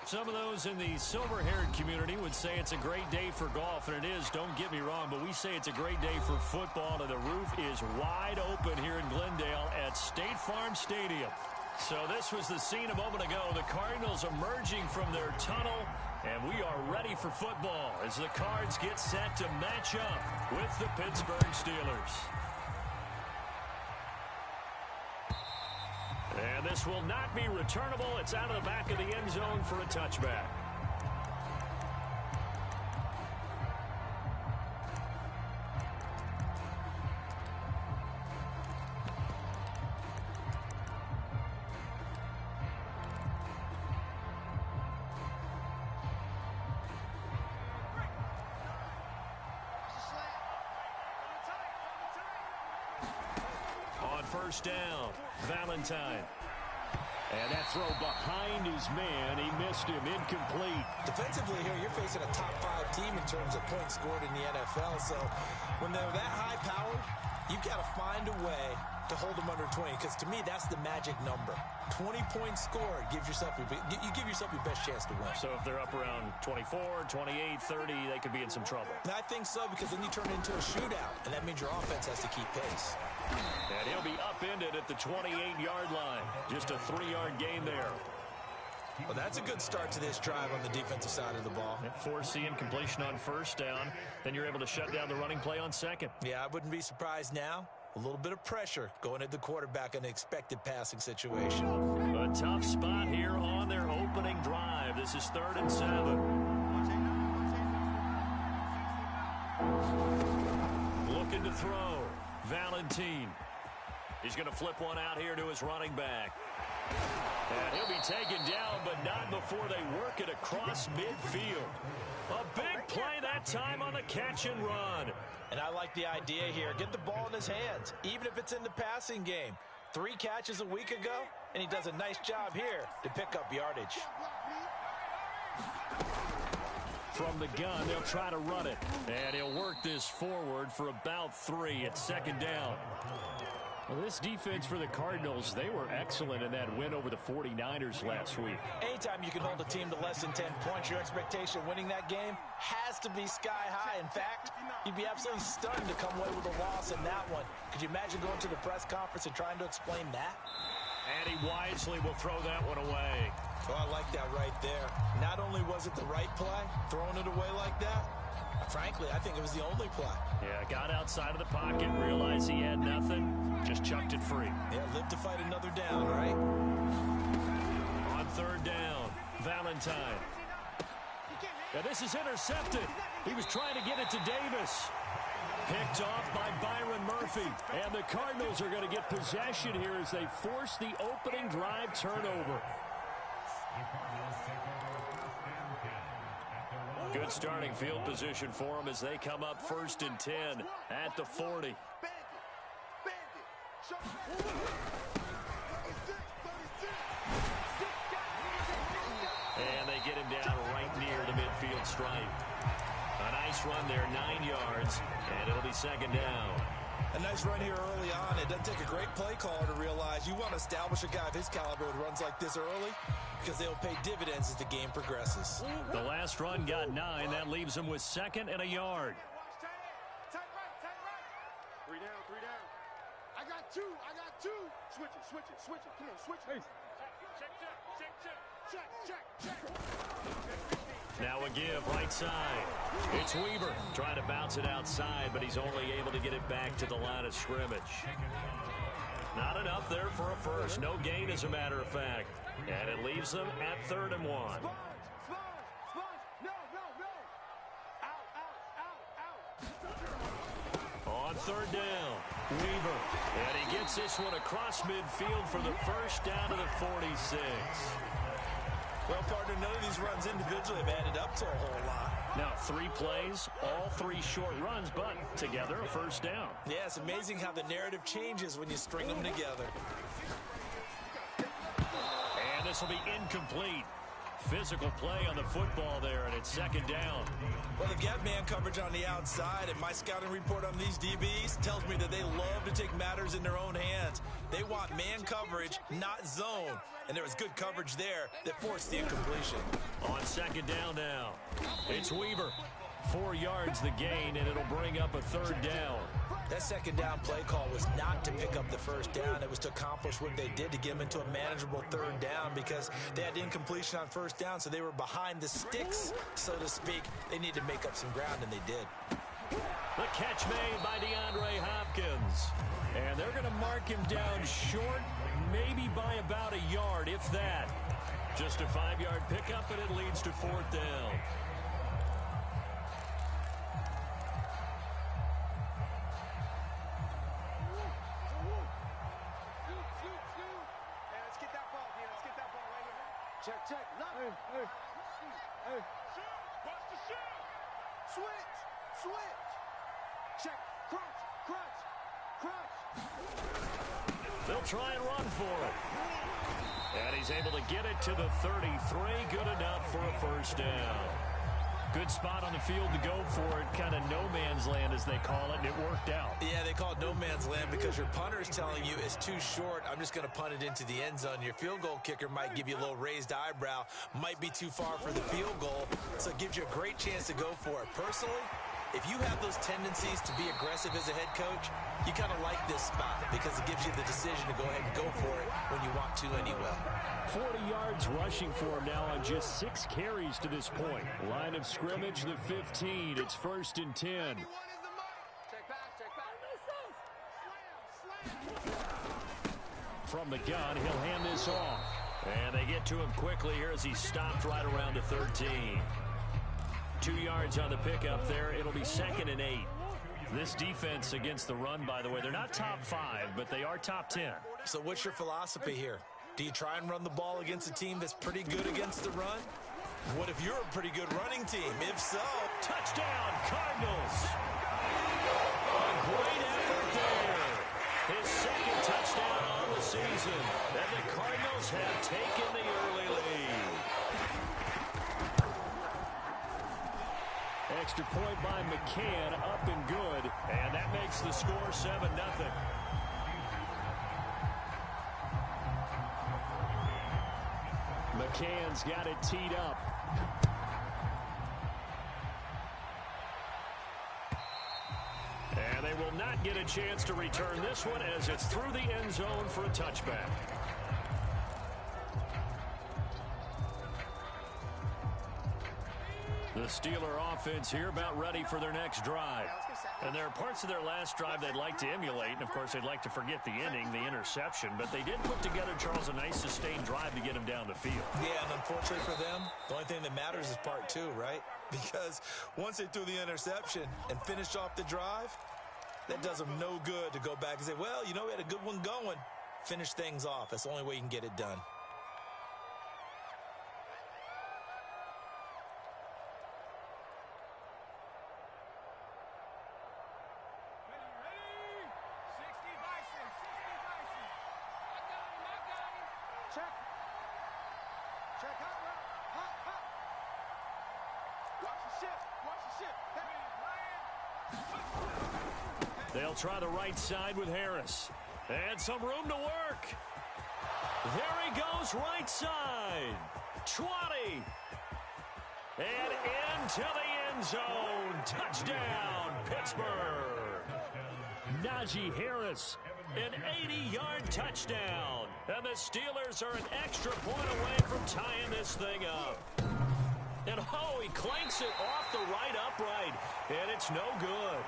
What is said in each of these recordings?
Some of those in the silver-haired community would say it's a great day for golf, and it is, don't get me wrong, but we say it's a great day for football, and the roof is wide open here in Glendale at State Farm Stadium. So this was the scene a moment ago. The Cardinals emerging from their tunnel, and we are ready for football as the Cards get set to match up with the Pittsburgh Steelers. And this will not be returnable. It's out of the back of the end zone for a touchback. On first down, Valentine. And that throw behind his man. He missed him. Incomplete. Defensively here, you're facing a top-5 team in terms of points scored in the NFL. So when they're that high-powered, you've got to find a way to hold them under 20. Because to me, that's the magic number. 20 points scored. You give yourself your best chance to win. So if they're up around 24, 28, 30, they could be in some trouble. And I think so, because then you turn it into a shootout. And that means your offense has to keep pace. And he'll be upended at the 28-yard line. Just a 3-yard gain there. Well, that's a good start to this drive on the defensive side of the ball. Foreseeing completion on first down. Then you're able to shut down the running play on second. Yeah, I wouldn't be surprised now. A little bit of pressure going at the quarterback in an expected passing situation. A tough spot here on their opening drive. This is 3rd and 7. Looking to throw. Valentine. He's going to flip one out here to his running back. And he'll be taken down, but not before they work it across midfield. A big play that time on the catch and run. And I like the idea here. Get the ball in his hands, even if it's in the passing game. 3 catches a week ago, and he does a nice job here to pick up yardage. From the gun, they'll try to run it. And he'll work this forward for about 3 at 2nd down. Well, this defense for the Cardinals, they were excellent in that win over the 49ers last week. Anytime you can hold a team to less than 10 points, your expectation of winning that game has to be sky high. In fact, you'd be absolutely stunned to come away with a loss in that one. Could you imagine going to the press conference and trying to explain that? And he wisely will throw that one away. Oh, I like that right there. Not only was it the right play, throwing it away like that, frankly, I think it was the only play. Yeah, got outside of the pocket, realized he had nothing, just chucked it free. Yeah, live to fight another down, right? On 3rd down, Valentine. Now this is intercepted. He was trying to get it to Davis. Picked off by Byron Murphy. And the Cardinals are going to get possession here as they force the opening drive turnover. Good starting field position for them as they come up 1st and 10 at the 40. And they get him down right near the midfield stripe. A nice run there, 9 yards, and it'll be 2nd down. A nice run here early on. It doesn't take a great play caller to realize you want to establish a guy of his caliber who runs like this early, because they'll pay dividends as the game progresses. The last run got 9. That leaves him with 2nd and a yard. Tight right. 3 down, 3 down. I got 2. Switch it. Come on, switch it. Check. Now a give right side. It's Weaver trying to bounce it outside, but he's only able to get it back to the line of scrimmage. Not enough there for a first. No gain, as a matter of fact. And it leaves them at 3rd and 1. On 3rd down, Weaver. And he gets this one across midfield for the first down to the 46. Well, partner, none of these runs individually have added up to a whole lot. Now 3 plays, all 3 short runs, but together a first down. Yeah, it's amazing how the narrative changes when you string them together. And this will be incomplete. Physical play on the football there, and it's second down. Well, they've got man coverage on the outside, and my scouting report on these DBs tells me that they love to take matters in their own hands. They want man coverage, not zone. And there was good coverage there that forced the incompletion. On second down now, it's Weaver. 4 yards the gain, and it'll bring up a third down. That second down play call was not to pick up the first down. It was to accomplish what they did, to get them into a manageable third down, because they had incompletion on first down, so they were behind the sticks, so to speak. They needed to make up some ground, and they did. The catch made by DeAndre Hopkins. And they're going to mark him down short, maybe by about a yard, if that. Just a 5-yard pickup, and it leads to fourth down. Check. Hey. Watch the shot. Switch. Check. Crunch. They'll try and run for it. And he's able to get it to the 33. Good enough for a first down. Good spot on the field to go for it. Kind of no man's land, as they call it, and it worked out. Yeah, they call it no man's land because your punter is telling you it's too short. I'm just going to punt it into the end zone. Your field goal kicker might give you a little raised eyebrow. Might be too far for the field goal, so it gives you a great chance to go for it. Personally, if you have those tendencies to be aggressive as a head coach, you kind of like this spot because it gives you the decision to go ahead and go for it when you want to anyway. 40 yards rushing for him now on just 6 carries to this point. Line of scrimmage, the 15. It's 1st and 10. From the gun, he'll hand this off. And they get to him quickly here as he stopped right around the 13. 2 yards on the pickup there. It'll be 2nd and 8. This defense against the run, by the way, they're not top 5, but they are top 10. So what's your philosophy here? Do you try and run the ball against a team that's pretty good against the run? What if you're a pretty good running team? If so, touchdown, Cardinals. A great effort there. His 2nd touchdown on the season. And the Cardinals have taken the early lead. Extra point by McCann, up and good. And that makes the score 7-0. McCann's got it teed up. And they will not get a chance to return this one as it's through the end zone for a touchback. The Steeler offense here about ready for their next drive. And there are parts of their last drive they'd like to emulate. And, of course, they'd like to forget the inning, the interception. But they did put together, Charles, a nice sustained drive to get him down the field. Yeah, and unfortunately for them, the only thing that matters is part 2, right? Because once they threw the interception and finished off the drive, that does them no good to go back and say, well, you know, we had a good one going. Finish things off. That's the only way you can get it done. They'll try the right side with Harris. And some room to work. There he goes, right side. 20. And into the end zone. Touchdown, Pittsburgh. Najee Harris, an 80-yard touchdown. And the Steelers are an extra point away from tying this thing up. And, oh, he clanks it off the right upright. And it's no good.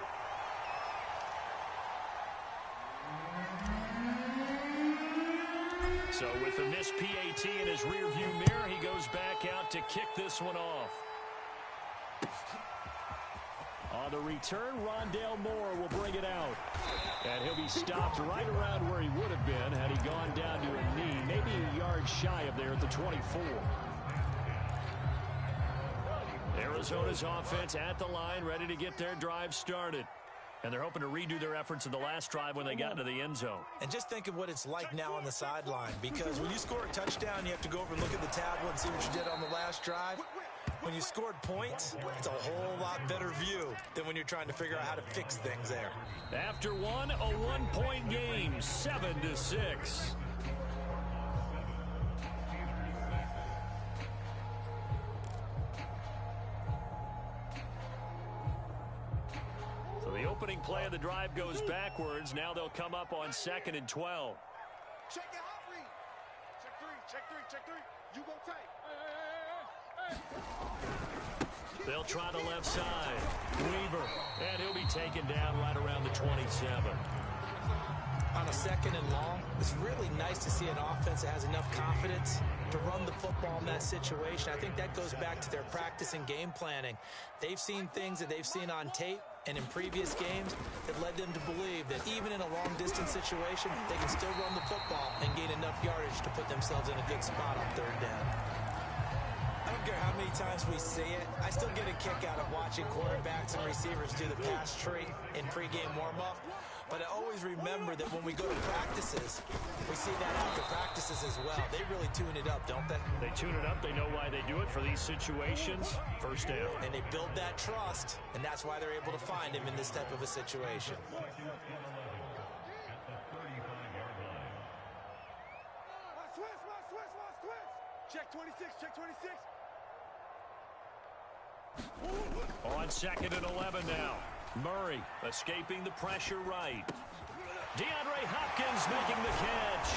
So with the missed PAT in his rearview mirror, he goes back out to kick this one off. On the return, Rondale Moore will bring it out. And he'll be stopped right around where he would have been had he gone down to a knee, maybe a yard shy of there at the 24. Arizona's offense at the line, ready to get their drive started. And they're hoping to redo their efforts in the last drive when they got into the end zone. And just think of what it's like now on the sideline, because when you score a touchdown, you have to go over and look at the tablet and see what you did on the last drive. When you scored points, it's a whole lot better view than when you're trying to figure out how to fix things there. After one, a 1-point game, 7-6. So the opening play of the drive goes backwards. Now they'll come up on 2nd and 12. Check your hot read. Check three. You go tight. They'll try the left side. Weaver, and he'll be taken down right around the 27. On a 2nd and long, it's really nice to see an offense that has enough confidence to run the football in that situation. I think that goes back to their practice and game planning. They've seen things that they've seen on tape and in previous games that led them to believe that even in a long-distance situation, they can still run the football and gain enough yardage to put themselves in a good spot on 3rd down. I don't care how many times we see it, I still get a kick out of watching quarterbacks and receivers do the pass tree in pregame warm-up. But I always remember that when we go to practices, we see that after practices as well. They really tune it up, don't they? They tune it up. They know why they do it for these situations. 1st down. And they build that trust, and that's why they're able to find him in this type of a situation. Check 26, check 26. On 2nd and 11 now. Murray escaping the pressure right. DeAndre Hopkins making the catch.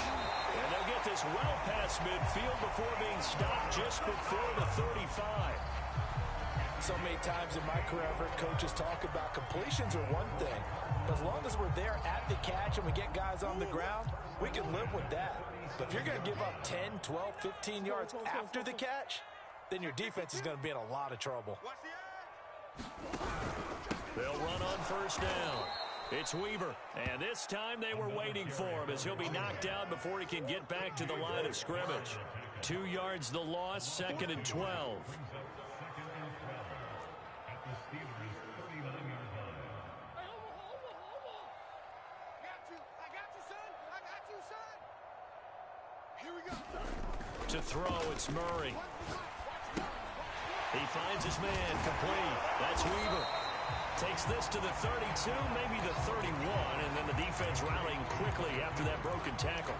And they'll get this well past midfield before being stopped just before the 35. So many times in my career, I've heard coaches talk about completions are one thing. But as long as we're there at the catch and we get guys on the ground, we can live with that. But if you're going to give up 10, 12, 15 yards after the catch, then your defense is going to be in a lot of trouble. They'll run on 1st down. It's Weaver, and this time they were waiting for him as he'll be knocked out before he can get back to the line of scrimmage. 2 yards the loss, 2nd and 12. To throw, it's Murray. He finds his man, complete. That's Weaver. Takes this to the 32, maybe the 31, and then the defense rallying quickly after that broken tackle.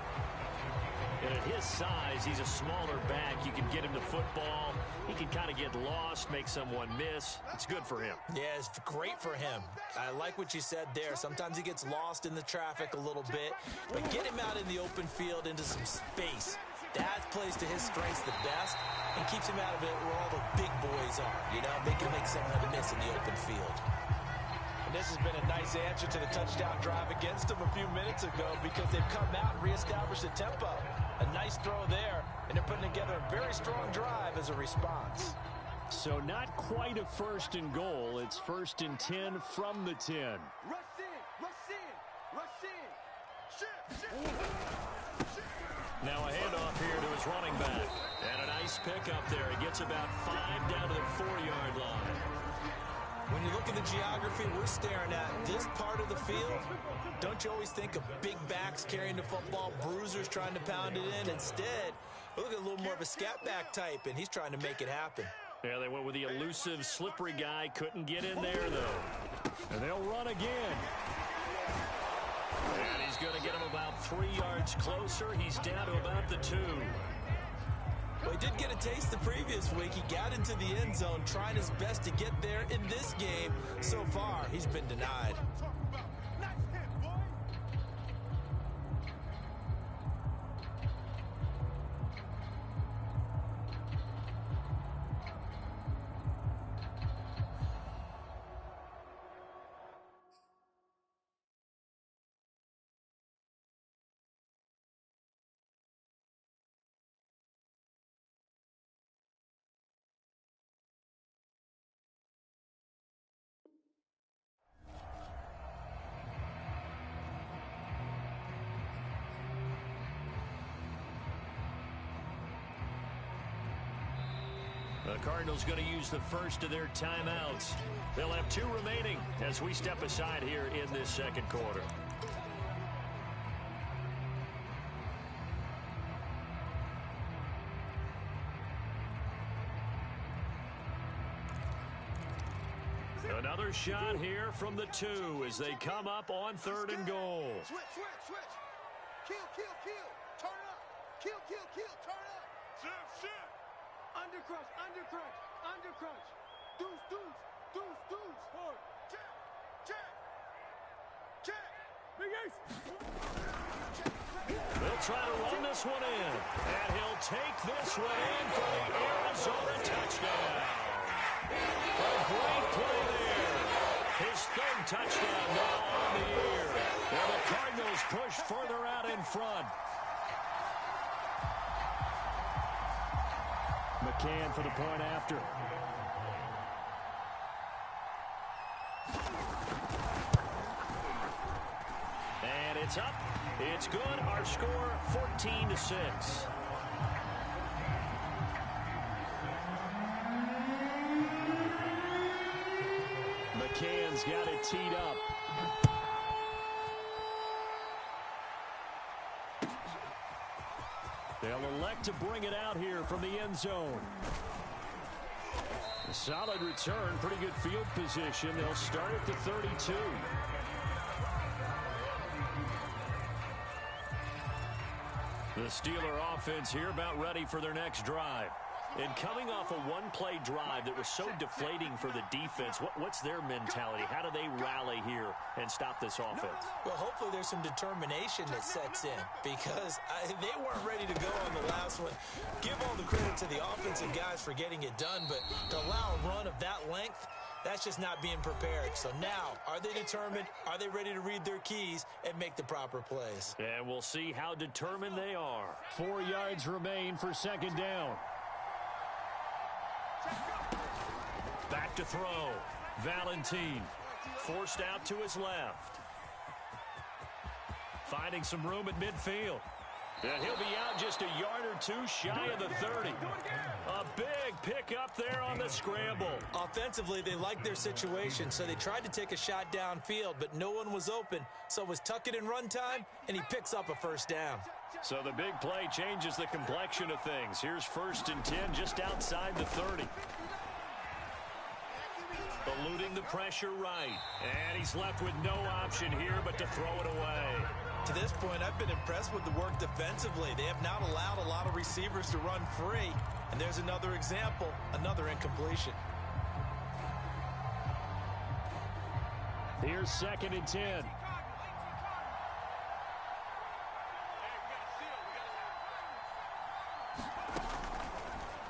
And at his size, he's a smaller back. You can get him the football. He can kind of get lost, make someone miss. It's good for him. Yeah, it's great for him. I like what you said there. Sometimes he gets lost in the traffic a little bit, but get him out in the open field into some space. That plays to his strengths the best and keeps him out of it where all the big boys are. You know, they can make someone miss in the open field. And this has been a nice answer to the touchdown drive against them a few minutes ago because they've come out and reestablished the tempo. A nice throw there, and they're putting together a very strong drive as a response. So not quite a 1st and goal. It's 1st and 10 from the 10. Rush in. Shift. Now a handoff here to his running back. And a nice pickup there. He gets about 5 down to the 4-yard line. When you look at the geography we're staring at, this part of the field, don't you always think of big backs carrying the football, bruisers trying to pound it in? Instead, look at a little more of a scat back type, and he's trying to make it happen. Yeah, they went with the elusive, slippery guy. Couldn't get in there, though. And they'll run again. And he's going to get him about 3 yards closer. He's down to about the 2. Well, he did get a taste the previous week. He got into the end zone, trying his best to get there in this game. So far, he's been denied. The Cardinals going to use the first of their timeouts. They'll have 2 remaining as we step aside here in this second quarter. Another shot here from the 2 as they come up on 3rd and goal. Switch. Kill. Turn up. Kill. Turn up. Shift. Undercrunch. Deuce. Forward. Check. Big Ace. They'll try to run this one in. And he'll take this one in for the Arizona touchdown. A great play there. His 3rd touchdown now on the year. And the Cardinals push further out in front. McCann for the point after. And it's up. It's good. Our score 14-6. McCann's got it teed up. They'll elect to bring it out here from the end zone. A solid return, pretty good field position. They'll start at the 32. The Steeler offense here about ready for their next drive. And coming off a one-play drive that was so deflating for the defense, what's their mentality? How do they rally here and stop this offense? Well, hopefully there's some determination that sets in because they weren't ready to go on the last one. Give all the credit to the offensive guys for getting it done, but to allow a run of that length, that's just not being prepared. So now, are they determined? Are they ready to read their keys and make the proper plays? And we'll see how determined they are. 4 yards remain for 2nd down. Back to throw. Valentine forced out to his left. Finding some room at midfield. And he'll be out just a yard or 2 shy of the 30. A big pickup there on the scramble. Offensively, they liked their situation, so they tried to take a shot downfield, but no one was open. So it was tuck it in run time, and he picks up a 1st down. So the big play changes the complexion of things. Here's 1st and 10 just outside the 30. Eluding the pressure right. And he's left with no option here but to throw it away. To this point, I've been impressed with the work defensively. They have not allowed a lot of receivers to run free. And there's another example, another incompletion. Here's 2nd and 10.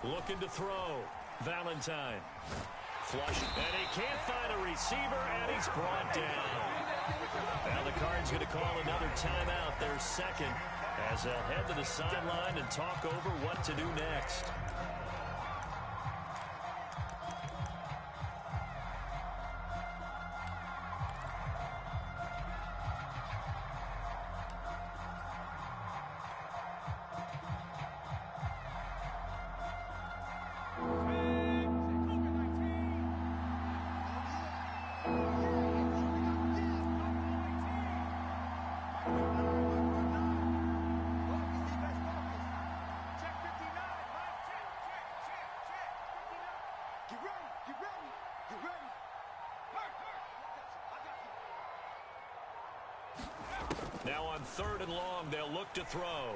Looking to throw. Valentine. Flush. And he can't find a receiver, and he's brought down. Now the Cards going to call another timeout, their 2nd, as they'll head to the sideline and talk over what to do next. Now on 3rd and long, they'll look to throw.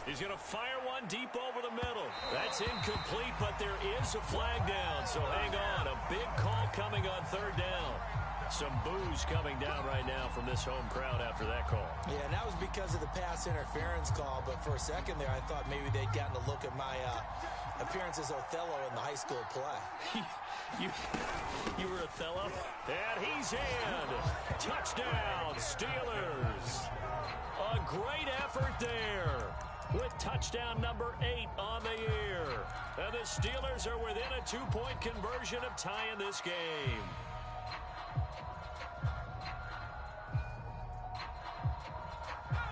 He's going to fire one deep over the middle. That's incomplete, but there is a flag down, so hang on. A big call coming on 3rd down. Some boos coming down right now from this home crowd after that call. Yeah, and that was because of the pass interference call, but for a second there, I thought maybe they'd gotten a look at my appearance as Othello in the high school play. You were Othello? And he's in. Touchdown, Steelers. A great effort there with touchdown number 8 on the year. And the Steelers are within a 2-point conversion of tying this game.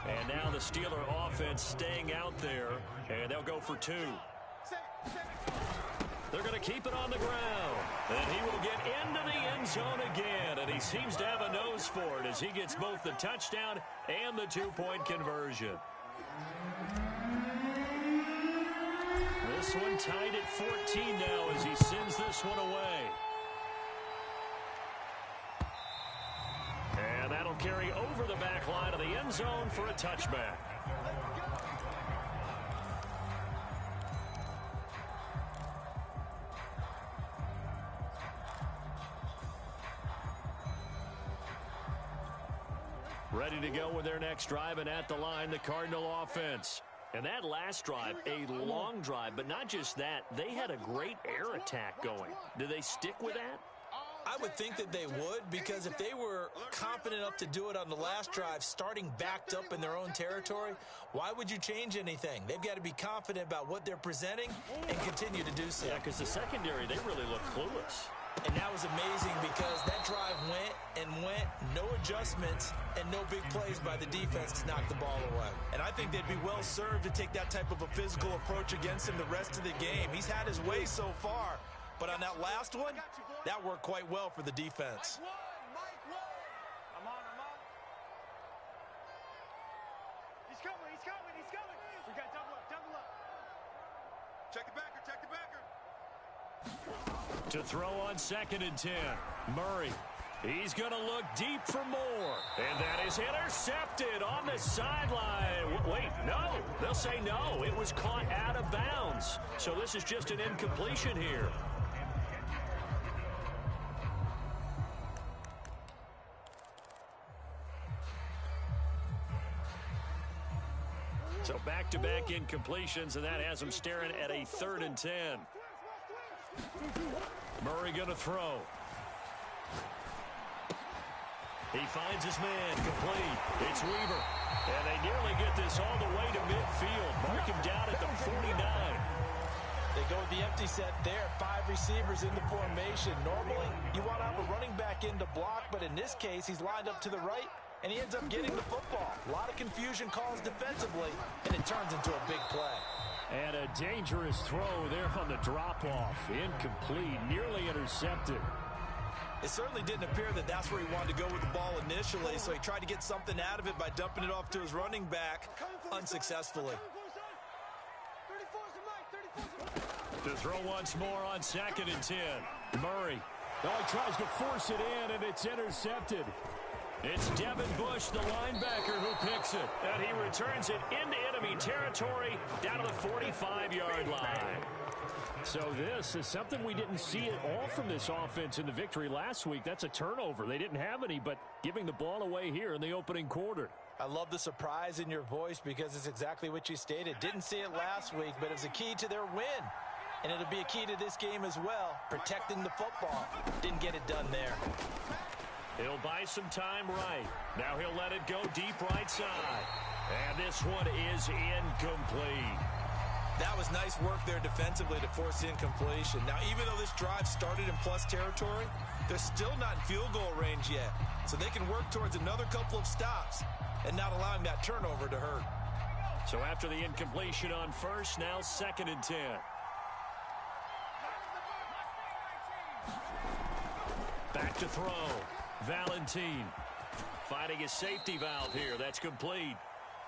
And now the Steeler offense staying out there, and they'll go for 2. They're going to keep it on the ground. And he will get into the end zone again. And he seems to have a nose for it as he gets both the touchdown and the two-point conversion. This one tied at 14 now as he sends this one away. And that'll carry over the back line of the end zone for a touchback. Ready to go with their next drive, and at the line, the Cardinal offense. And that last drive, a long drive, but not just that. They had a great air attack going. Do they stick with that? I would think that they would, because if they were confident enough to do it on the last drive, starting backed up in their own territory, why would you change anything? They've got to be confident about what they're presenting and continue to do so. Yeah, because the secondary, they really look clueless. And that was amazing because that drive went and went, no adjustments, and no big plays by the defense to knock the ball away. And I think they'd be well served to take that type of a physical approach against him the rest of the game. He's had his way so far, but on that last one, that worked quite well for the defense. I'm on. He's coming. We got double up. Check the backer. To throw on 2nd and 10. Murray. He's going to look deep for more. And that is intercepted on the sideline. Wait, no. They'll say no. It was caught out of bounds. So this is just an incompletion here. So back-to-back incompletions, and that has him staring at a 3rd and 10. Murray going to throw. He finds his man, complete. It's Weaver. And they nearly get this all the way to midfield. Mark him down at the 49. They go with the empty set there. 5 receivers in the formation. Normally, you want to have a running back in to block, but in this case, he's lined up to the right, and he ends up getting the football. A lot of confusion calls defensively, and it turns into a big play. And a dangerous throw there on the drop-off. Incomplete, nearly intercepted. It certainly didn't appear that that's where he wanted to go with the ball initially, so he tried to get something out of it by dumping it off to his running back unsuccessfully. To throw once more on 2nd and 10. Murray. Oh, he tries to force it in, and it's intercepted. It's Devin Bush, the linebacker, who picks it. And he returns it into enemy territory down to the 45-yard line. So this is something we didn't see at all from this offense in the victory last week. That's a turnover. They didn't have any, but giving the ball away here in the opening quarter. I love the surprise in your voice because it's exactly what you stated. Didn't see it last week, but it was a key to their win. And it'll be a key to this game as well, protecting the football. Didn't get it done there. He'll buy some time right. Now he'll let it go deep right side. And this one is incomplete. That was nice work there defensively to force the incompletion. Now, even though this drive started in plus territory, they're still not in field goal range yet. So they can work towards another couple of stops and not allowing that turnover to hurt. So after the incompletion on first, now 2nd and 10. Back to throw. Valentine finding his safety valve here. That's complete.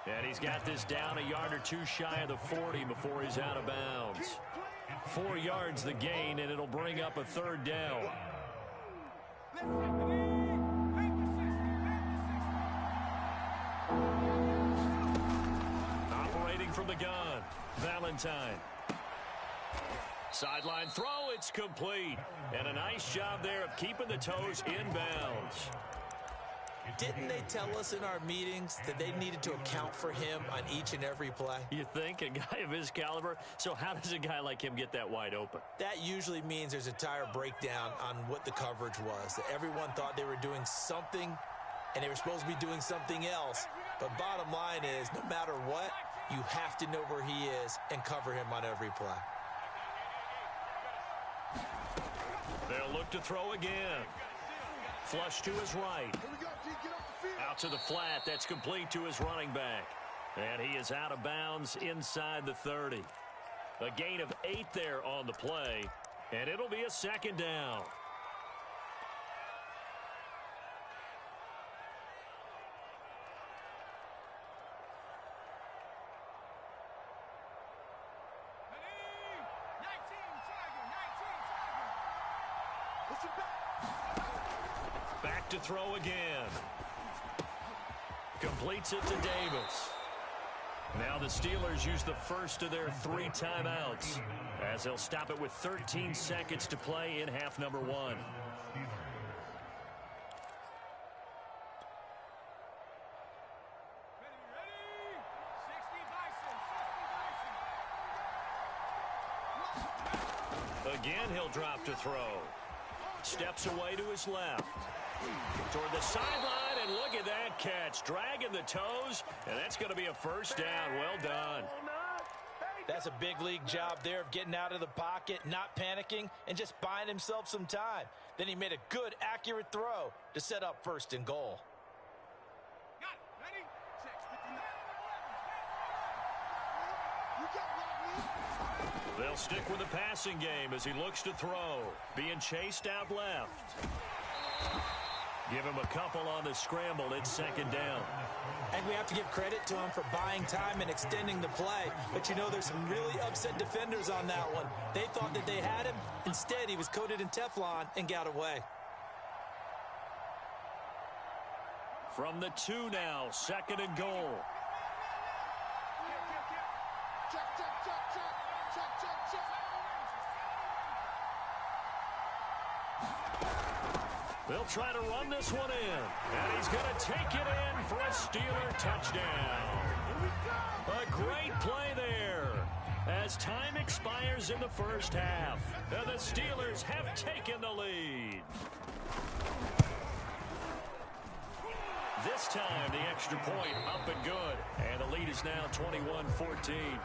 And he's got this down a yard or two shy of the 40 before he's out of bounds. 4 yards the gain, and it'll bring up a 3rd down. Operating from the gun, Valentine. Sideline throw, it's complete. And a nice job there of keeping the toes inbounds. Didn't they tell us in our meetings that they needed to account for him on each and every play? You think? A guy of his caliber? So how does a guy like him get that wide open? That usually means there's a tire breakdown on what the coverage was. That everyone thought they were doing something, and they were supposed to be doing something else. But bottom line is, no matter what, you have to know where he is and cover him on every play. They'll look to throw again. Flush to his right. Out to the flat. That's complete to his running back. And he is out of bounds inside the 30. A gain of 8 there on the play. And it'll be a second down. Back to throw again. Completes it to Davis. Now the Steelers use the first of their 3 timeouts as they'll stop it with 13 seconds to play in half number 1. Again, he'll drop to throw. Steps away to his left. Toward the sideline, and look at that catch. Dragging the toes, and that's going to be a first down. Well done. That's a big league job there of getting out of the pocket, not panicking, and just buying himself some time. Then he made a good, accurate throw to set up first and goal. They'll stick with the passing game as he looks to throw. Being chased out left. Give him a couple on the scramble. It's second down. And we have to give credit to him for buying time and extending the play. But, you know, there's some really upset defenders on that one. They thought that they had him. Instead, he was coated in Teflon and got away. From the 2 now, second and goal. They'll try to run this one in. And he's going to take it in for a Steeler touchdown. A great play there as time expires in the first half. And the Steelers have taken the lead. This time, the extra point up and good. And the lead is now 21-14.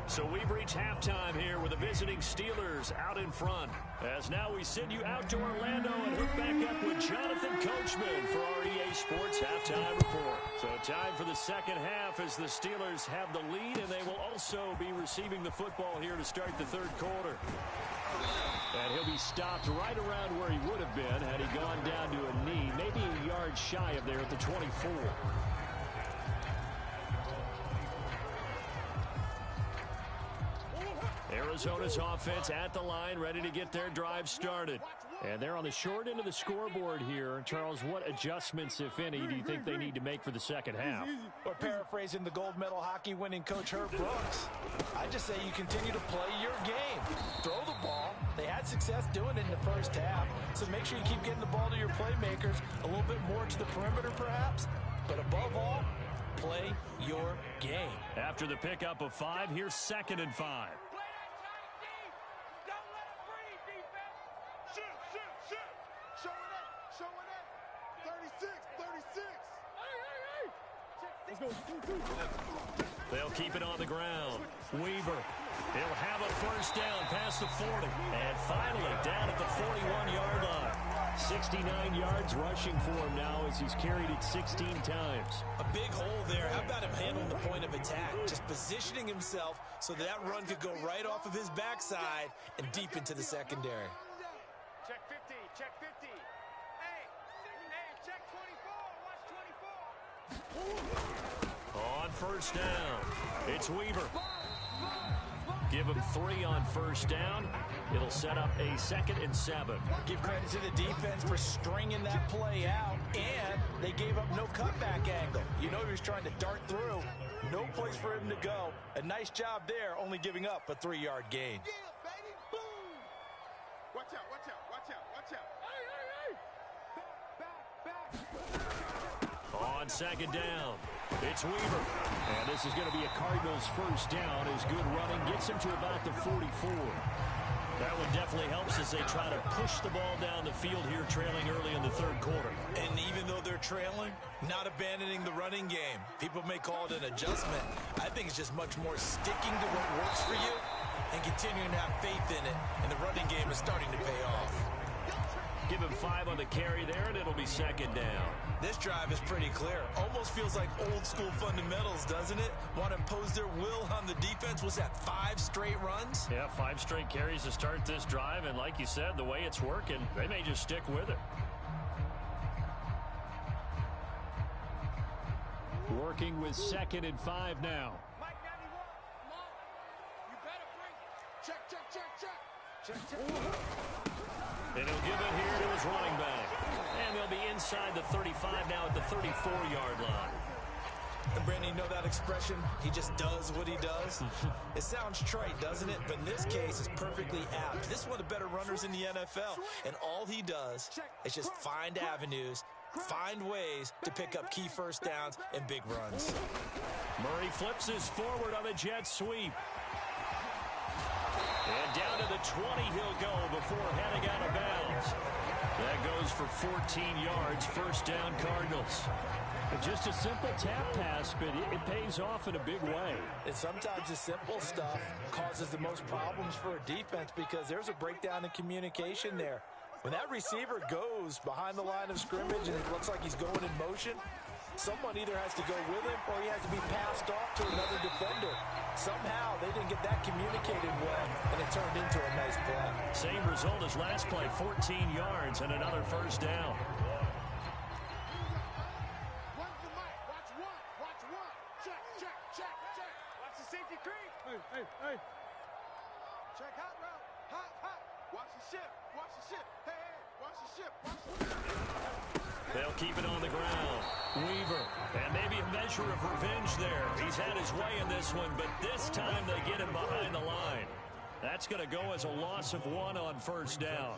So we've reached halftime here with the visiting Steelers out in front. As now we send you out to Orlando and hook back up with Jonathan Coachman for our EA Sports Halftime Report. So time for the second half as the Steelers have the lead, and they will also be receiving the football here to start the third quarter. And he'll be stopped right around where he would have been had he gone down to a knee, maybe a yard shy of there at the 24. Arizona's offense at the line, ready to get their drive started. And they're on the short end of the scoreboard here. Charles, what adjustments, if any, do you think they need to make for the second half? Or paraphrasing the gold medal hockey winning coach Herb Brooks, I just say you continue to play your game. Throw the ball. They had success doing it in the first half, so make sure you keep getting the ball to your playmakers, a little bit more to the perimeter perhaps, but above all, play your game. After the pickup of 5, here's second and 5. They'll keep it on the ground. Weaver. He'll have a first down past the 40. And finally down at the 41-yard line. 69 yards rushing for him now as he's carried it 16 times. A big hole there. How about him handling the point of attack? Just positioning himself so that run could go right off of his backside and deep into the secondary. Check 50, check 50. Hey, check 24, watch 24. On first down, it's Weaver. Give him 3 on first down. It'll set up a 2nd and 7. Give credit to the defense for stringing that play out, and they gave up no cutback angle. You know he was trying to dart through. No place for him to go. A nice job there, only giving up a 3-yard gain. Yeah, baby, boom. Watch out, watch out, watch out, watch out. Hey. On second down, it's Weaver. And this is going to be a Cardinals first down as good running gets him to about the 44. That one definitely helps as they try to push the ball down the field here, trailing early in the third quarter. And even though they're trailing, not abandoning the running game. People may call it an adjustment. I think it's just much more sticking to what works for you and continuing to have faith in it. And the running game is starting to pay off. Give him 5 on the carry there, and it'll be second down. This drive is pretty clear. Almost feels like old school fundamentals, doesn't it? Want to impose their will on the defense. Was that 5 straight runs? Yeah, 5 straight carries to start this drive, and like you said, the way it's working, they may just stick with it. Working with 2nd and 5 now. Mike 91, come on. You better bring it. Check, check, check, check. Check, check. And he'll give it here to his running back. And they'll be inside the 35 now at the 34-yard line. And Brandon, you know that expression? He just does what he does. It sounds trite, doesn't it? But in this case, it's perfectly apt. This is one of the better runners in the NFL. And all he does is just find avenues, find ways to pick up key first downs and big runs. Murray flips his forward on the jet sweep. And down to the 20 he'll go before heading out of bounds. That goes for 14 yards, first down Cardinals. Just a simple tap pass, but it pays off in a big way. And sometimes the simple stuff causes the most problems for a defense because there's a breakdown in communication there. When that receiver goes behind the line of scrimmage and it looks like he's going in motion, someone either has to go with him or he has to be passed off to another defender. Somehow they didn't get that communicated well, and it turned into a nice play. Same result as last play, 14 yards and another first down. Run the mic. Watch one. Watch one. Check, check, check, check. Watch the safety creep. Hey. Check hot route. Hot. Watch the ship. Watch the ship. Hey. Watch the ship. Watch the ship. They'll keep it on the ground. Weaver, and maybe a measure of revenge there. He's had his way in this one, but this time they get him behind the line. That's going to go as a loss of 1 on first down.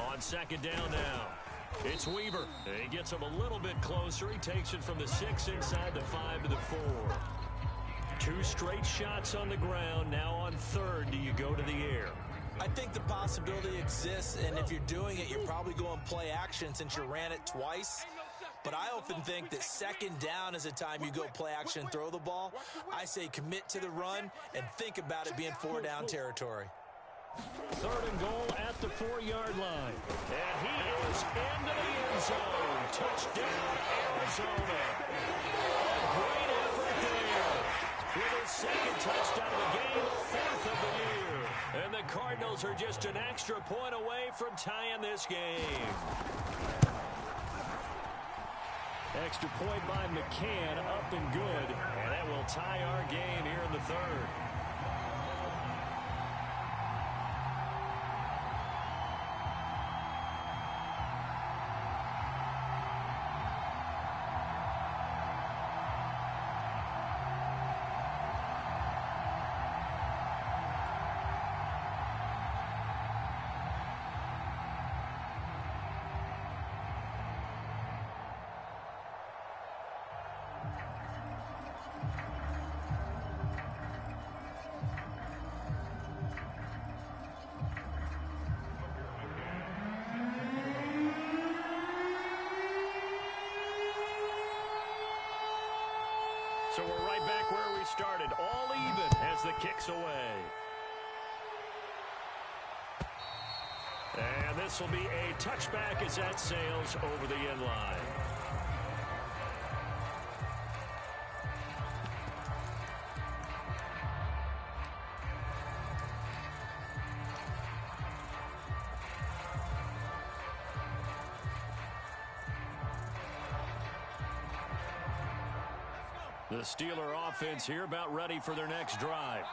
On second down now, it's Weaver. He gets him a little bit closer. He takes it from the 6 inside the 5 to the 4. 2 straight shots on the ground. Now on third, do you go to the air? I think the possibility exists, and if you're doing it, you're probably going play action since you ran it twice. But I often think that second down is the time you go play action and throw the ball. I say commit to the run and think about it being 4 down territory. 3rd and goal at the 4-yard line. And he is into the end zone. Touchdown, Arizona. A great effort there. With his 2nd touchdown of the game, 4th of the year. And the Cardinals are just an extra point away from tying this game. Extra point by McCann, up and good. And that will tie our game here in the 3rd. So we're right back where we started, all even as the kick's away. And this will be a touchback as that sails over the end line. The Steeler offense here about ready for their next drive.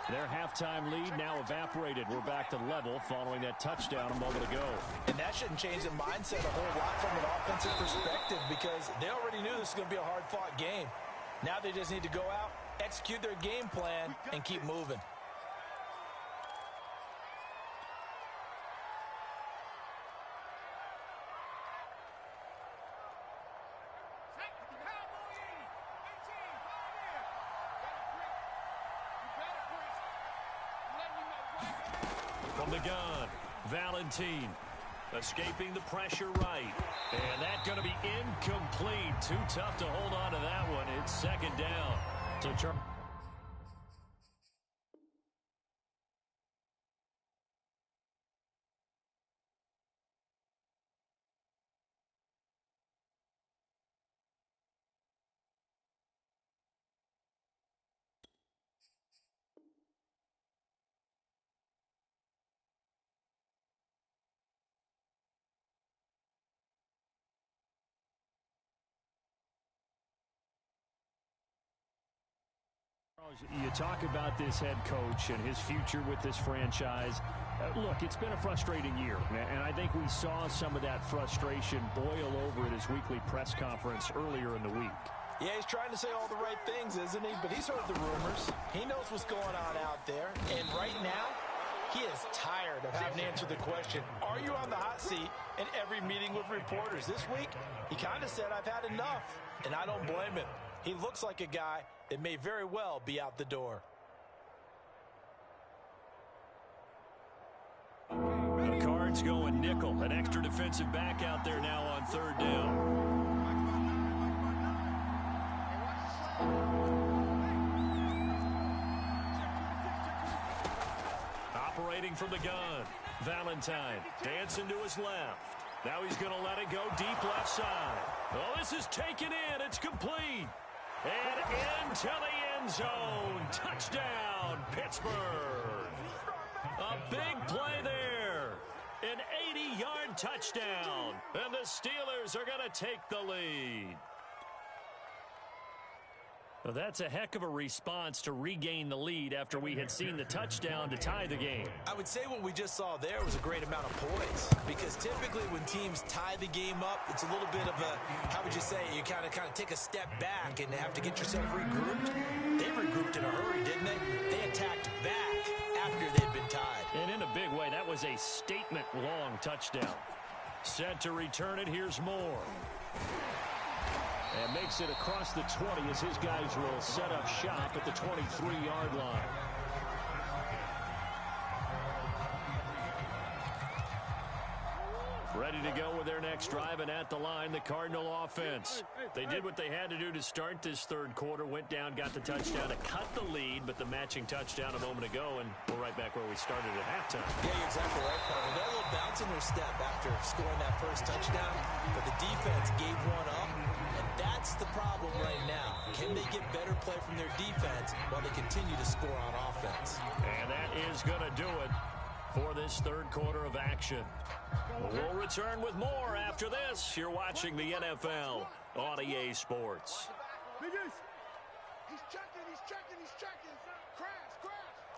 Their halftime lead now evaporated. We're back to level following that touchdown a moment ago. And that shouldn't change the mindset a whole lot from an offensive perspective because they already knew this was going to be a hard-fought game. Now they just need to go out, execute their game plan, and keep moving. From the gun, Valentine escaping the pressure right. And that's going to be incomplete. Too tough to hold on to that one. It's second down. So You talk about this head coach and his future with this franchise. Look, it's been a frustrating year, and I think we saw some of that frustration boil over at his weekly press conference earlier in the week. Yeah, he's trying to say all the right things, isn't he? But he's heard the rumors. He knows what's going on out there. And right now, he is tired of having to answer the question, are you on the hot seat in every meeting with reporters? This week, he kind of said, I've had enough. And I don't blame him. He looks like a guy that may very well be out the door. The Cards going nickel. An extra defensive back out there now on third down. Operating from the gun. Valentine dancing to his left. Now he's going to let it go deep left side. Oh, this is taken in. It's complete. And into the end zone. Touchdown, Pittsburgh. A big play there. An 80-yard touchdown. And the Steelers are going to take the lead. Well, that's a heck of a response to regain the lead after we had seen the touchdown to tie the game. I would say what we just saw there was a great amount of poise, because typically when teams tie the game up, it's a little bit of a, how would you say, you kind of take a step back and have to get yourself regrouped. They regrouped in a hurry, didn't they? They attacked back after they'd been tied. And in a big way, that was a statement-long touchdown. Set to return it, here's Moore. And makes it across the 20 as his guys will set up shop at the 23-yard line. Ready to go with their next drive, and at the line, the Cardinal offense. They did what they had to do to start this third quarter, went down, got the touchdown to cut the lead, but the matching touchdown a moment ago, and we're right back where we started at halftime. Yeah, you're exactly right, partner. They're a little bounce in their step after scoring that first touchdown, but the defense gave one up, and that's the problem right now. Can they get better play from their defense while they continue to score on offense? And that is going to do it for this third quarter of action. We'll return with more after this. You're watching the NFL on EA Sports. He's checking, he's checking, he's checking. Crash.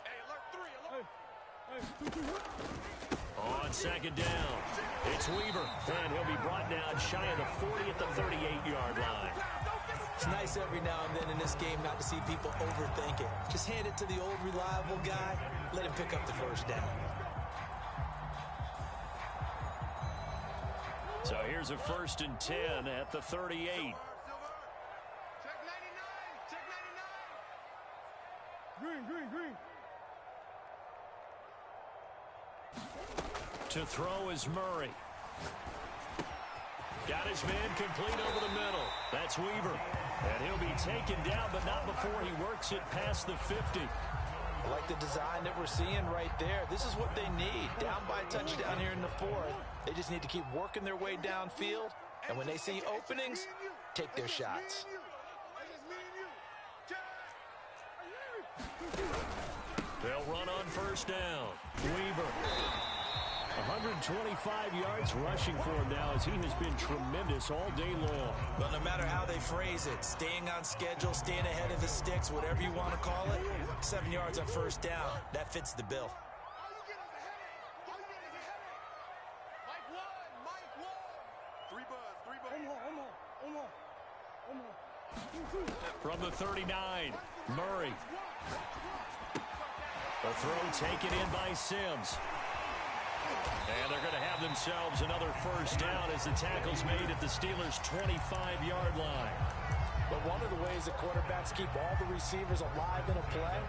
Hey, alert 3, alert. On second down, it's Weaver, and he'll be brought down shy of the 40 at the 38-yard line. It's nice every now and then in this game not to see people overthink it. Just hand it to the old reliable guy, let him pick up the first down. So here's a 1st and 10 at the 38. Check 99, check 99. Green. To throw is Murray. Got his man complete over the middle. That's Weaver. And he'll be taken down, but not before he works it past the 50. I like the design that we're seeing right there. This is what they need. Down by a touchdown here in the fourth. They just need to keep working their way downfield. And when they see openings, take their shots. They'll run on first down. Weaver. 125 yards rushing for him now, as he has been tremendous all day long. But no matter how they phrase it, staying on schedule, staying ahead of the sticks, whatever you want to call it, 7 yards on first down, that fits the bill. From the 39, Murray. The throw taken in by Sims. And they're going to have themselves another first down as the tackle's made at the Steelers' 25-yard line. But one of the ways that quarterbacks keep all the receivers alive in a play,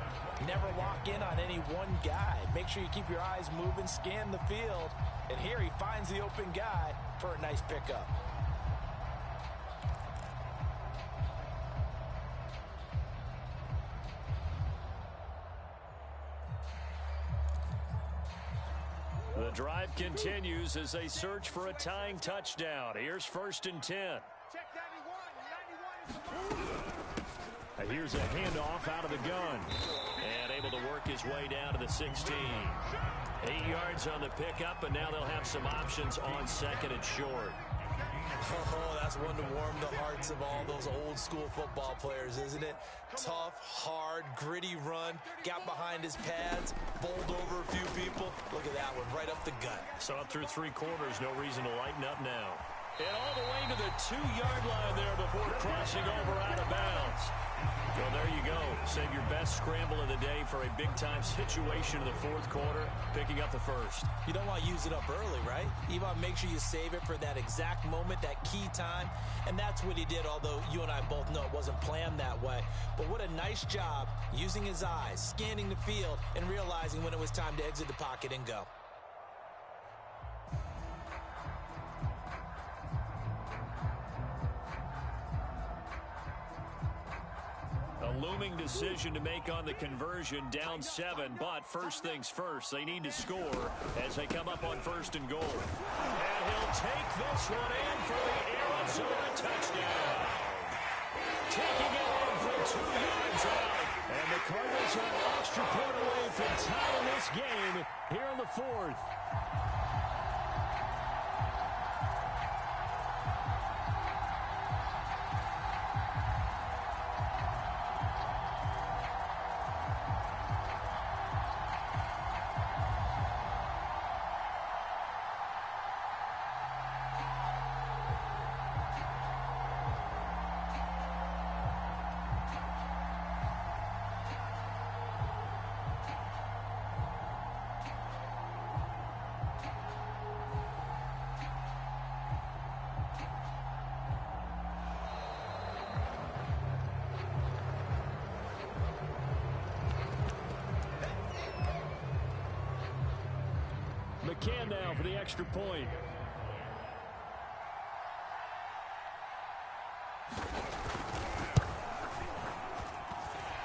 never lock in on any one guy. Make sure you keep your eyes moving, scan the field. And here he finds the open guy for a nice pickup. The drive continues as they search for a tying touchdown. Here's 1st and 10. Check 91 is the Here's a handoff out of the gun. And able to work his way down to the 16. 8 yards on the pickup, and now they'll have some options on second and short. Oh, that's one to warm the hearts of all those old school football players, isn't it? Tough, hard, gritty run, got behind his pads, bowled over a few people. Look at that one, right up the gut. So up through 3 quarters, no reason to lighten up now. And all the way to the 2-yard line there before crossing over out of bounds. Well, there you go. Save your best scramble of the day for a big-time situation in the 4th quarter, picking up the first. You don't want to use it up early, right? You want to make sure you save it for that exact moment, that key time. And that's what he did, although you and I both know it wasn't planned that way. But what a nice job using his eyes, scanning the field, and realizing when it was time to exit the pocket and go. A looming decision to make on the conversion, down 7, but first things first, they need to score as they come up on 1st and goal. And he'll take this one in for the Arizona touchdown. Taking it in from 2 yards out. And the Cardinals are an extra point away from tying this game here in the 4th. McCann now for the extra point.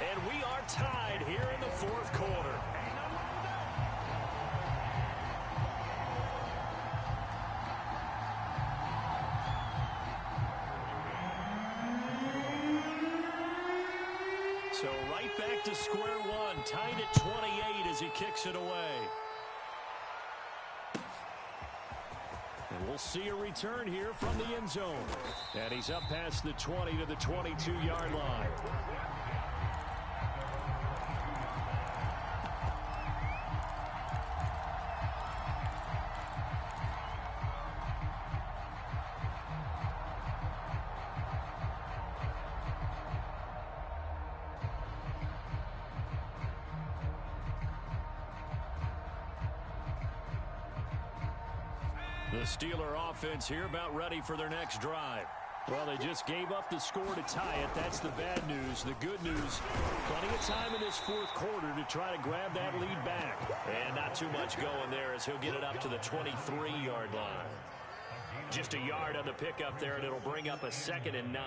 And we are tied here in the 4th quarter. So right back to square one, tied at 28 as he kicks it away. And we'll see a return here from the end zone. And he's up past the 20 to the 22-yard line. The Steeler offense here about ready for their next drive. Well, they just gave up the score to tie it. That's the bad news. The good news, plenty of time in this 4th quarter to try to grab that lead back. And not too much going there as he'll get it up to the 23-yard line. Just a yard on the pickup there, and it'll bring up a 2nd and 9.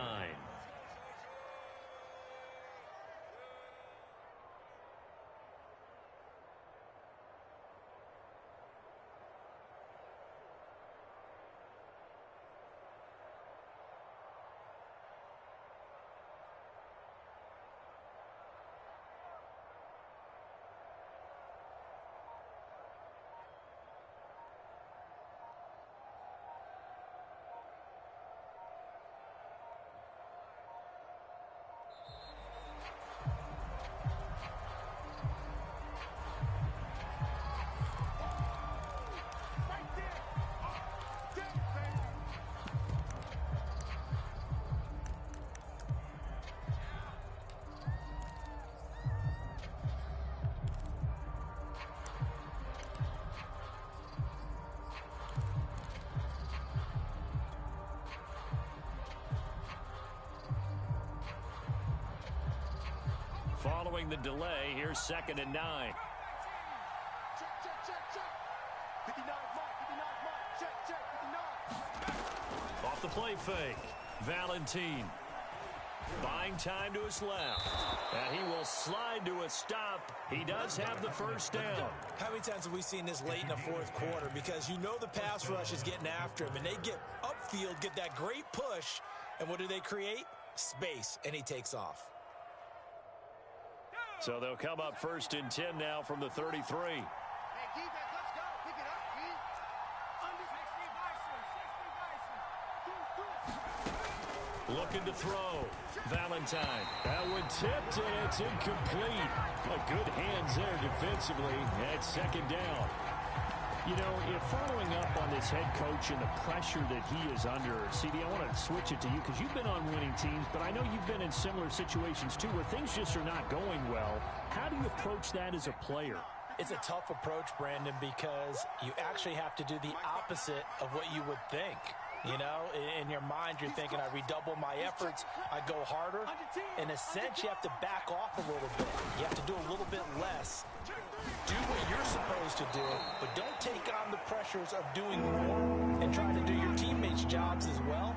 Following the delay, here's 2nd and 9. Check, check, check, check. 59 mark, 59 mark. Check, check, 59. Off the play fake, Valentine. Buying time to his left. And he will slide to a stop. He does have the first down. How many times have we seen this late in the 4th quarter? Because you know the pass rush is getting after him, and they get upfield, get that great push, and what do they create? Space, and he takes off. So they'll come up 1st and 10 now from the 33. Hey, defense, let's go. Pick it up, G. Under 60 Bison, 60 Bison. Looking to throw. Valentine. That one tipped, and it's incomplete. Good hands there defensively at second down. You know, if following up on this head coach and the pressure that he is under, CD, I want to switch it to you because you've been on winning teams, but I know you've been in similar situations too where things just are not going well. How do you approach that as a player? It's a tough approach, Brandon, because you actually have to do the opposite of what you would think. You know, in your mind, you're thinking, I redouble my efforts, I go harder. In a sense, you have to back off a little bit. You have to do a little bit less. Do what you're supposed to do, but don't take on the pressures of doing more and trying to do your teammates' jobs as well.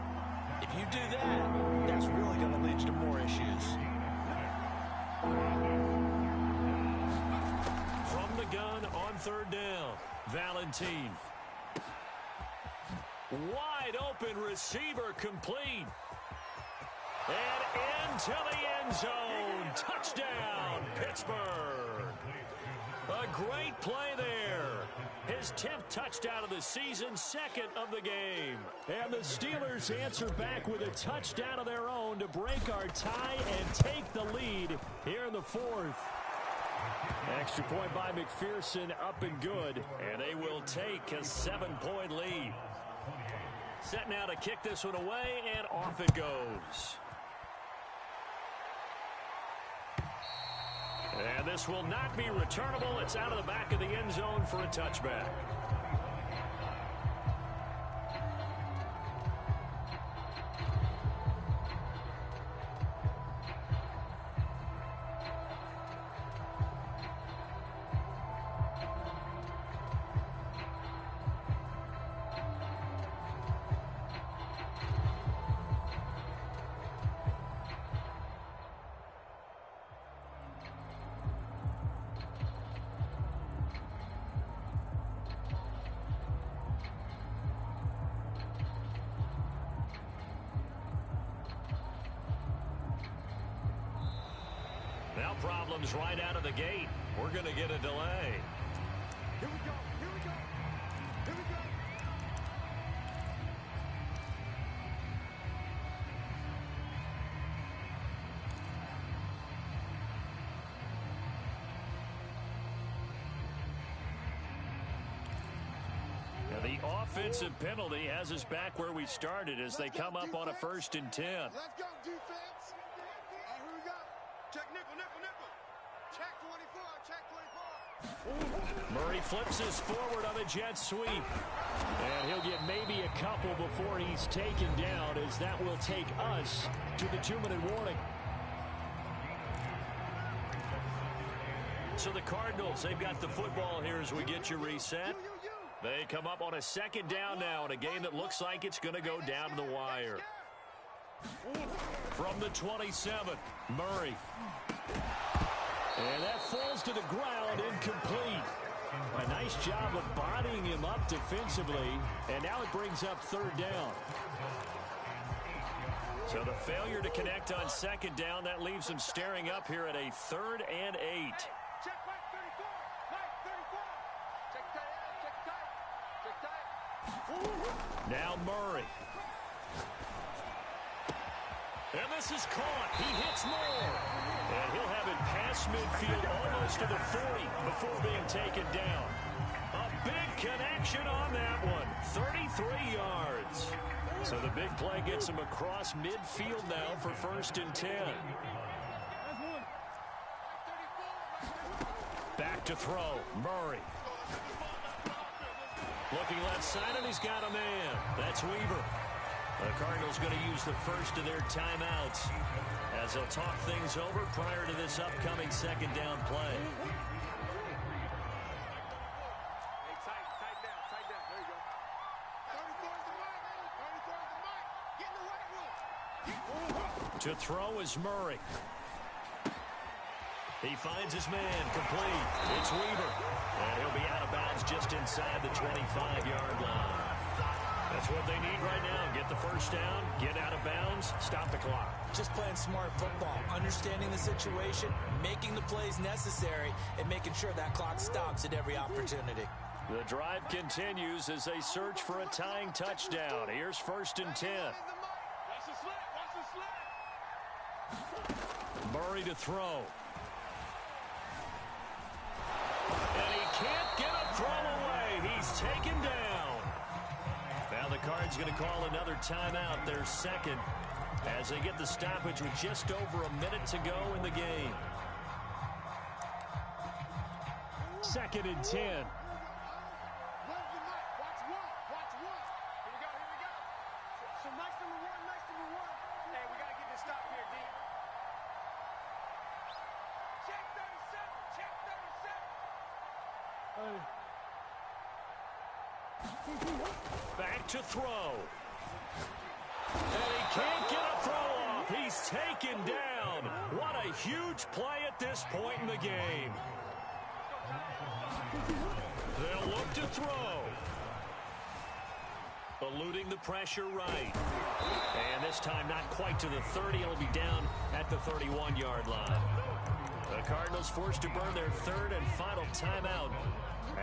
If you do that, that's really going to lead you to more issues. From the gun on third down, Valentine. Wide open receiver complete. And into the end zone. Touchdown, Pittsburgh. A great play there. His 10th touchdown of the season, second of the game. And the Steelers answer back with a touchdown of their own to break our tie and take the lead here in the fourth. Extra point by McPherson, up and good. And they will take a 7-point lead. Set now to kick this one away, and off it goes. And this will not be returnable. It's out of the back of the end zone for a touchback. Now problems right out of the gate. We're going to get a delay. Here we go. Here we go. Here we go. Now the offensive penalty has us back where we started as they come up on a 1st and 10. Let's go, defense. All right, here we go. Check nickel, nickel, nickel. Check 24, check 24. Murray flips his forward on a jet sweep. And he'll get maybe a couple before he's taken down, as that will take us to the 2-minute warning. So the Cardinals, they've got the football here as we get you reset. They come up on a 2nd down now in a game that looks like it's going to go down to the wire. From the 27, Murray. And that falls to the ground, incomplete. A nice job of bodying him up defensively, and now it brings up 3rd down. So the failure to connect on 2nd down, that leaves him staring up here at a 3rd and 8. Check Mike 34. Mike 34. Check tight. Check tight. Check tight. Now Murray. And this is caught. He hits more. And he'll have it past midfield almost to the 40 before being taken down. A big connection on that one. 33 yards. So the big play gets him across midfield now for 1st and 10. Back to throw. Murray. Looking left side, and he's got a man. That's Weaver. The Cardinals going to use the first of their timeouts as they'll talk things over prior to this upcoming 2nd down play. Hey, tight down. There you go. 34 is the mic. 34 is the mic. Get in the weight room. To throw is Murray. He finds his man, complete. It's Weaver. And he'll be out of bounds just inside the 25-yard line. That's what they need right now. Get the first down, get out of bounds, stop the clock. Just playing smart football, understanding the situation, making the plays necessary, and making sure that clock stops at every opportunity. The drive continues as they search for a tying touchdown. Here's 1st and 10. Watch the slip. Watch the Murray to throw. And he can't get a throw away. He's taken down. Now the Cards going to call another timeout, their second, as they get the stoppage with just over a minute to go in the game. 2nd and 10. Back to throw. And he can't get a throw off. He's taken down. What a huge play at this point in the game. They'll look to throw. Eluding the pressure right. And this time not quite to the 30. It'll be down at the 31-yard line. The Cardinals forced to burn their 3rd and final timeout,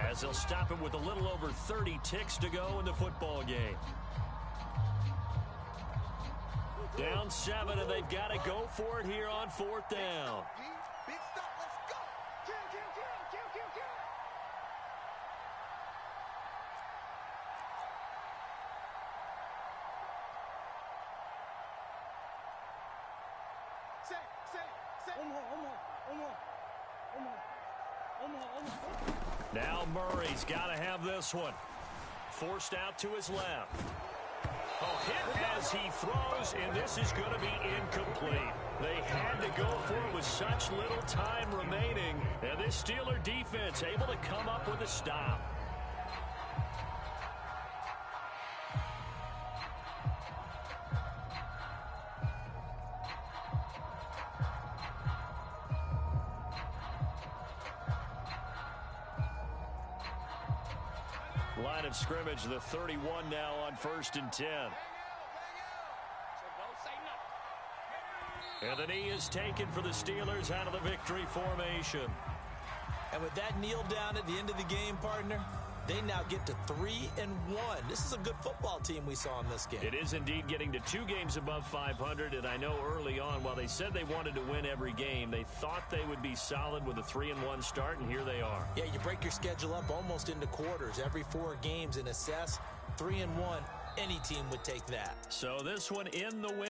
as they'll stop it with a little over 30 ticks to go in the football game. Down 7, and they've got to go for it here on 4th down. Big stop, let's go. Kill. Now Murray's got to have this one. Forced out to his left. Hit as he throws, and this is going to be incomplete. They had to go for it with such little time remaining, and this Steeler defense able to come up with a stop. Line of scrimmage, the 31 now on 1st and 10. And the knee is taken for the Steelers out of the victory formation. And with that kneel down at the end of the game, partner, they now get to 3-1. This is a good football team we saw in this game. It is indeed getting to 2 games above 500, and I know early on, while they said they wanted to win every game, they thought they would be solid with a 3-1 start, and here they are. Yeah, you break your schedule up almost into quarters, every 4 games, and assess 3-1. Any team would take that. So this one in the win.